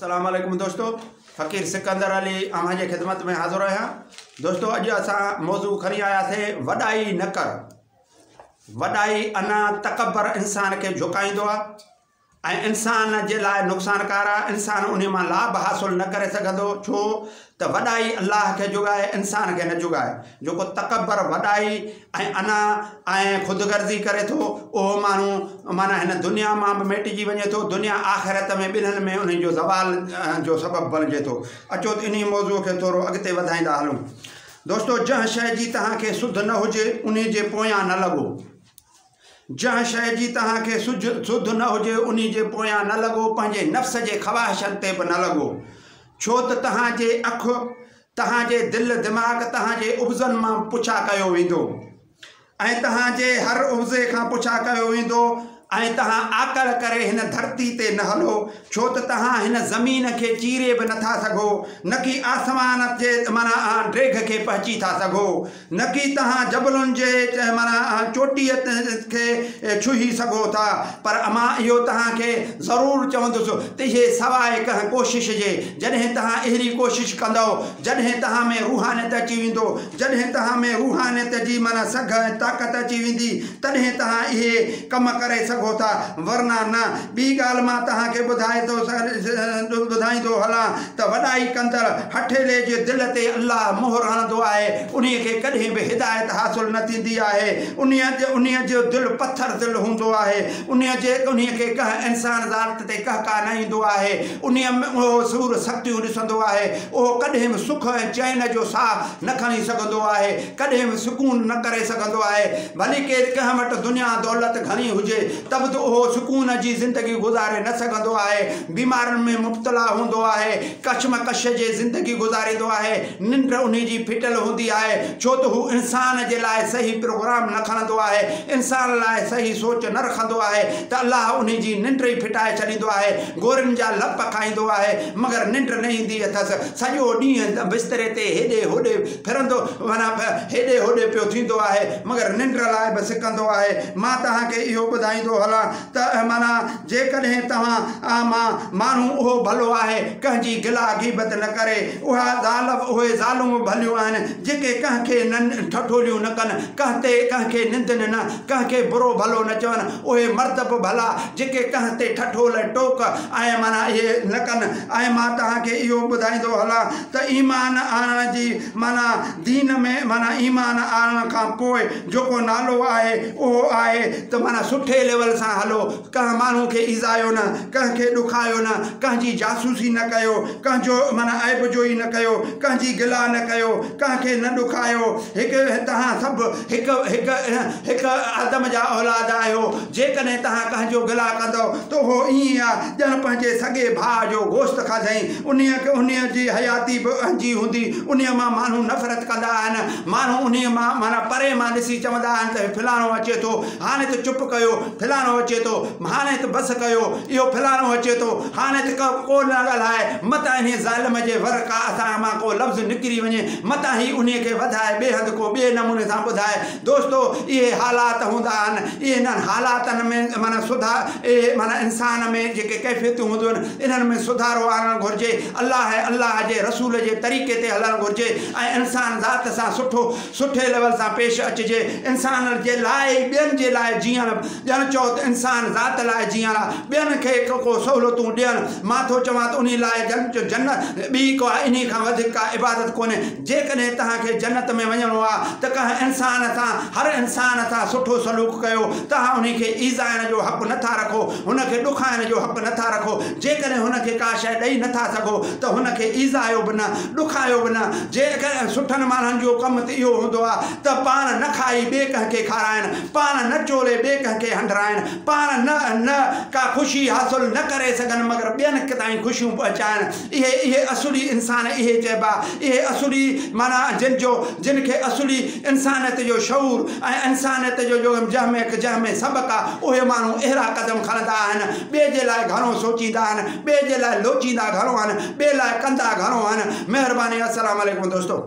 अस्सलाम वालेकुम दोस्तों, फ़कीर सिकंदर अली अव्हांजी ख़िदमत में हाज़िर आहियां। दोस्तों अॼु असां मौज़ू खणी आयासीं वॾाई न कर। वॾाई अना तकबर इंसान खे झुकाईंदो आहे ऐं इंसान जे लाइ नुक़सानकार आहे। इंसान उन मां लाभ हासिल न करे सघंदो, छो त वॾाई अल्लाह खे जुगाए, इंसान खे न जुगाए। जेको तकबर वॾाई ऐं अना ऐं ख़ुदगर्ज़ी करे थो उहो माण्हू माना हिन दुनिया मां बि मिटिजी वञे थो, दुनिया आख़िरत में ॿिन्हिनि में उन जो ज़वाल जो सबबु बणिजे थो। अचो त इन मौज़ूअ खे थोरो अॻिते वधाईंदा हलूं। दोस्तों जंहिं शइ जी तव्हांखे सुध न हुजे उन जे पोयां न लॻो। जंहिं शइ जी तव्हांखे सुध न हुजे उन जे पोयां न लॻो, पंहिंजे नफ़्स जे ख़वाहिशनि ते बि न लॻो। छो त तव्हांजे अखि, तव्हांजे दिलि दिमाग़, तव्हांजे उबज़नि मां पुछा कयो वेंदो ऐं तव्हांजे हर उबज़े खां पुछा कयो वेंदो ऐं तव्हां आकल करे हिन धरती ते न हलो, छो त तव्हां हिन ज़मीन खे चीरे बि नथा सघो, न कि आसमान जे माना ड्रेग खे पहुची था सघो, न कि तव्हां जबलुनि जे माना चोटीअ खे छुही सघो था। पर मां इहो तव्हांखे ज़रूरु चवंदुसि त इहे सवाइ कंहिं कोशिश जे, जॾहिं तव्हां अहिड़ी कोशिश कंदव, जॾहिं तव्हां में रूहानियत अची वेंदो, जॾहिं तव्हां में रूहानियत जी माना सघ ऐं ताक़त अची वेंदी, तॾहिं तव्हां इहे कम करे सघो था, वरना न। ॿी ॻाल्हि मां तव्हांखे ॿुधाईंदो हलां त वॾाई कंदड़ हठेले जे दिलि ते अल्लाह मोहर हणंदो आहे, उन खे कॾहिं बि हिदायत हासिल न थींदी आहे। उन जो दिलि पथर दिलि हूंदो आहे, उन खे कंहिं इंसान ज़ात ते कहका न ईंदो आहे, उन में उहो सूर सख़्तियूं ॾिसंदो आहे, उहो कॾहिं बि सुख ऐं चैन जो साह न खणी सघंदो आहे, कॾहिं बि सुकून न करे सघंदो आहे। भली केरु कंहिं वटि दुनिया दौलत घणी हुजे तब त उहो सुकून जी ज़िंदगी गुज़ारे न सघंदो आहे, बीमारियुनि में मुब्तला हूंदो आहे, कशमकश जे ज़िंदगी गुज़ारींदो आहे, निंड उन जी फिटल हूंदी आहे, छो त हू इंसान जे लाइ सही प्रोग्राम न खणंदो आहे, इंसान लाइ सही सोच न रखंदो आहे, त अल्लाह उन जी निंड ई फिटाए छॾींदो आहे, गोरियुनि जा लप खाईंदो आहे, मगर निंड न ईंदी अथसि। सॼो ॾींहुं बिस्तरे ते हेॾे होॾे फिरंदो, माना हेॾे होॾे पियो थींदो आहे, मगर निंड लाइ बि सिकंदो आहे। मां तव्हांखे इहो ॿुधाईंदो हलां त माना जेकॾहिं तव्हां माण्हू उहो भलो आहे, कंहिंजी गिला ग़ीबत न करे, उहे ज़ालूं भलियूं आहिनि जेके कंहिंखे न ठठोलियूं न कनि, कंहिंखे निंदनि न, कंहिंखे बुरो भलो न चवनि, उहे मर्द बि भला जेके कंहिं ते ठठोल टोक ऐं माना इहे न कनि। ऐं मां तव्हांखे इहो ॿुधाईंदो हलां त ईमान आणण जी माना दीन में माना ईमान आणण खां पोइ जेको नालो आहे उहो आहे त माना सुठे लेवल सां हलो, कंहिं माण्हू खे ईज़ायो न, कंहिंखे ॾुखायो न, कंहिंजी जासूसी न कयो, कंहिंजो माना ऐब जोई न कयो, कंहिंजी गिला न कयो, कंहिंखे न ॾुखायो। तव्हां सभु हिकु आदम जा औलाद आहियो। जेकॾहिं तव्हां कंहिंजो गिला कंदव त उहो ईअं आहे ॼण पंहिंजे सॻे भाउ जो गोश्त खाधईं, उन जी हयाती बि अंजी हूंदी, उन मां माण्हू नफ़रत कंदा आहिनि, माण्हू उन मां माना परे मां ॾिसी चवंदा आहिनि त फलाणो अचे थो, हाणे त चुप कयो, फलाणो अचे थो, हाणे त बसि कयो, इहो फलाणो अचे थो, हाणे त को न ॻाल्हाए, मतां इन ज़ालिम जे वर का असां मां को लफ़्ज़ निकिरी वञे, मतां ई उन खे वधाए ॿिए हंधि को ॿिए नमूने सां ॿुधाए। दोस्तो इहे हालात हूंदा आहिनि, इहे इन्हनि हालातनि में माना माना इंसान में जेके कैफ़ियतूं हूंदियूं आहिनि इन्हनि में सुधारो आणणु घुरिजे, अल्लाह जे रसूल जे तरीक़े ते हलणु घुरिजे ऐं इंसान ज़ात सां सुठे लेवल सां पेश अचिजे। इंसान जे लाइ ॿियनि जे लाइ जीअण, ॼण चओ त इंसान ज़ात लाइ जीअण, ॿियनि खे को सहूलियतूं ॾियनि, मां थो चवां त उन लाइ जन्नत ॿी को इन खां वधीक का इबादत कोन्हे। जेकॾहिं तव्हांखे जन्नत में वञिणो आहे त कंहिं इंसान सां, हर इंसान सां सुठो सलूक कयो, तव्हां उन खे ईज़ाइण जो हक़ु नथा रखो, हुनखे ॾुखाइण जो हक़ु नथा रखो। जेकॾहिं हुनखे का शइ ॾेई नथा सघो त हुनखे ईज़ायो बि न, ॾुखायो बि न। जेकॾहिं सुठनि माण्हुनि जो कमु त इहो हूंदो आहे त पाण न खाई ॿिए कंहिंखे खाराइनि, पाण न चोले ॿिए कंहिंखे हंडराइनि, पाण न का ख़ुशी हासिल न करे सघनि मगर ॿियनि ताईं ख़ुशियूं पहुचाइनि। इहे असुली इंसान इहे चइबा, इहे असुली माना जिनखे असुली इंसानियत जो शऊर ऐं इंसानियत जो जंहिंमें सबक़ आहे, उहे माण्हू अहिड़ा क़दम खणंदा आहिनि, ॿिए जे लाइ घणो सोचींदा आहिनि, ॿिए जे लाइ लोचींदा घणो आहिनि, ॿिए लाइ कंदा घणो आहिनि। महिरबानी। अस्सलाम वालेकुम दोस्तों।